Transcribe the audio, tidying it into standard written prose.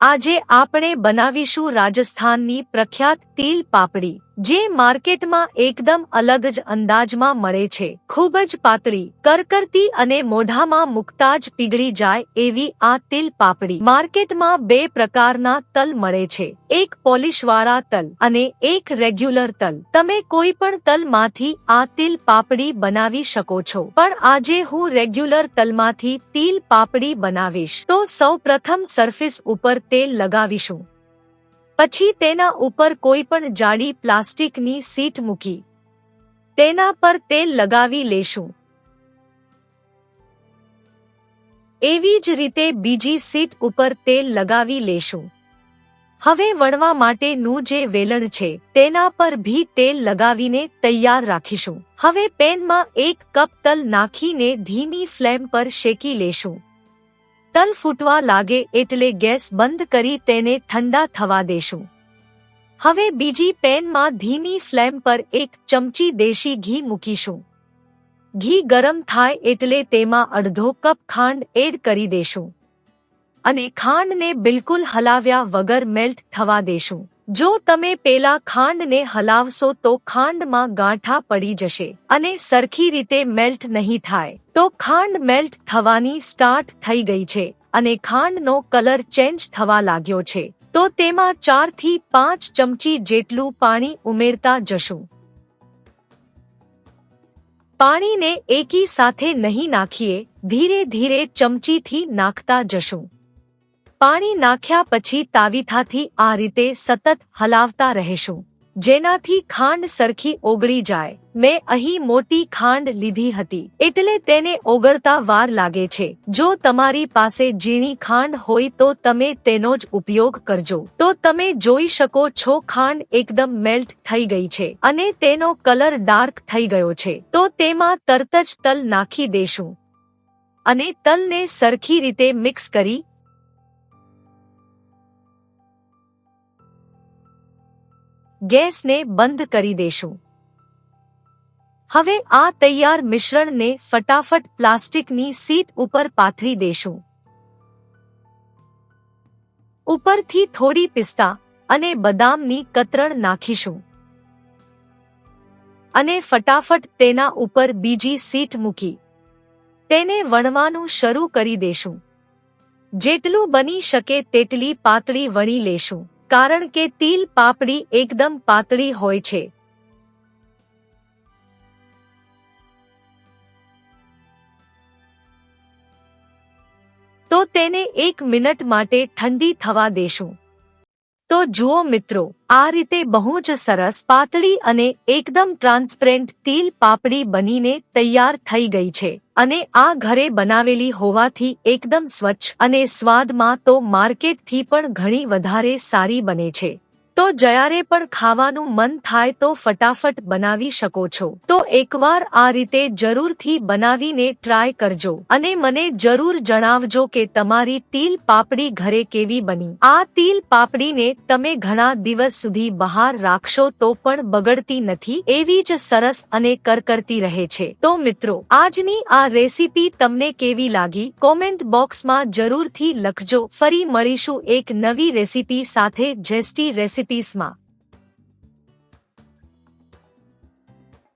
આજે આપણે બનાવીશું રાજસ્થાનની પ્રખ્યાત તિલ પાપડી, જે માર્કેટમાં એકદમ અલગ જ અંદાજમાં મળે છે। ખૂબ જ પાતળી, કરકરતી અને મોઢામાં મૂકતા જ પીગળી જાય એવી આ તિલ પાપડી। માર્કેટમાં બે પ્રકારના તલ મળે છે, એક પોલિશવાળા તલ અને એક રેગ્યુલર તલ। તમે કોઈ પણ તલમાંથી આ તિલ પાપડી બનાવી શકો છો, પણ આજે હું રેગ્યુલર તલમાંથી તિલ પાપડી બનાવીશ। તો સૌપ્રથમ સરફેસ ઉપર તેલ લગાવીશું, પછી તેના ઉપર કોઈ પણ જાડી પ્લાસ્ટિકની શીટ મૂકી તેના પર તેલ લગાવી લેશું। એવી જ રીતે બીજી શીટ ઉપર તેલ લગાવી લેશું। હવે વણવા માટેનું જે વેલણ છે તેના પર ભી તેલ લગાવીને તૈયાર રાખીશું। હવે પેનમાં 1 કપ તલ નાખીને ધીમી ફ્લેમ પર શેકી લેશું। તલ ફૂટવા લાગે એટલે ગેસ બંધ કરી તેને ઠંડા થવા દેશું। હવે બીજી પેનમાં ધીમી ફ્લેમ પર 1 ચમચી દેશી ઘી મૂકીશું। ઘી ગરમ થાય એટલે તેમાં અડધો કપ ખાંડ એડ કરી દેશું અને ખાંડને બિલકુલ હલાવ્યા વગર મેલ્ટ થવા દેશું। જો તમે પેલા ખાંડને હલાવશો તો ખાંડમાં ગાંઠા પડી જશે અને સરખી રીતે મેલ્ટ નહીં થાય। તો ખાંડ મેલ્ટ થવાની સ્ટાર્ટ થઈ ગઈ છે અને ખાંડનો કલર ચેન્જ થવા લાગ્યો છે, તો તેમાં 4 થી 5 ચમચી જેટલું પાણી ઉમેરતા જશું। પાણીને એકી સાથે નહીં નાખીએ, ધીરે ધીરે ચમચીથી નાખતા જશું। પાણી નાખ્યા પછી તાવીથાથી આ રીતે સતત હલાવતા રહેશું, જેનાથી ખાંડ સરખી ઓગળી જાય। મેં અહીં મોટી ખાંડ લીધી હતી એટલે તેને ઓગળતા વાર લાગે છે। જો તમારી પાસે ઝીણી ખાંડ હોય તો તમે તેનો જ ઉપયોગ કરજો। તો તમે જોઈ શકો છો ખાંડ એકદમ મેલ્ટ થઈ ગઈ છે અને તેનો કલર ડાર્ક થઈ ગયો છે। તો તેમાં તરત જ તલ નાખી દેશું અને તલને સરખી રીતે મિક્સ કરી ગેસને બંધ કરી દેશું। હવે આ તૈયાર મિશ્રણને ફટાફટ પ્લાસ્ટિકની શીટ ઉપર પાથરી દેશું। ઉપરથી થોડી પિસ્તા અને બદામની કતરણ નાખીશું અને ફટાફટ તેના ઉપર બીજી શીટ મૂકી તેને વણવાનું શરૂ કરી દેશું। જેટલું બની શકે તેટલી પાતળી વણી લેશું, કારણ કે તિલ પાપડી એકદમ પાતળી હોય છે। તો તેને 1 મિનિટ માટે ઠંડી થવા દેશું। તો જુઓ મિત્રો, આ રીતે બહુ જ સરસ પાતળી અને એકદમ ટ્રાન્સપેરન્ટ તિલ પાપડી બનીને તૈયાર થઈ ગઈ છે અને આ ઘરે બનાવેલી હોવાથી એકદમ સ્વચ્છ અને સ્વાદમાં તો માર્કેટથી પણ ઘણી વધારે સારી બને છે। તો જ્યારે પણ ખાવાનું મન થાય તો ફટાફટ બનાવી શકો છો। તો એકવાર આ રીતે જરૂરથી બનાવીને ટ્રાય કરજો અને મને જરૂર જણાવજો કે તમારી તિલ પાપડી ઘરે કેવી બની। આ તિલ પાપડીને તમે ઘણા દિવસ સુધી બહાર રાખશો તો પણ બગડતી નથી, એવી જ સરસ અને કરકરતી રહે છે। તો મિત્રો, આજની આ રેસીપી તમને કેવી લાગી કોમેન્ટ બોક્સમાં જરૂરથી લખજો। ફરી મળીશું એક નવી રેસીપી સાથે। જેસ્ટી રેસીપીસમાં।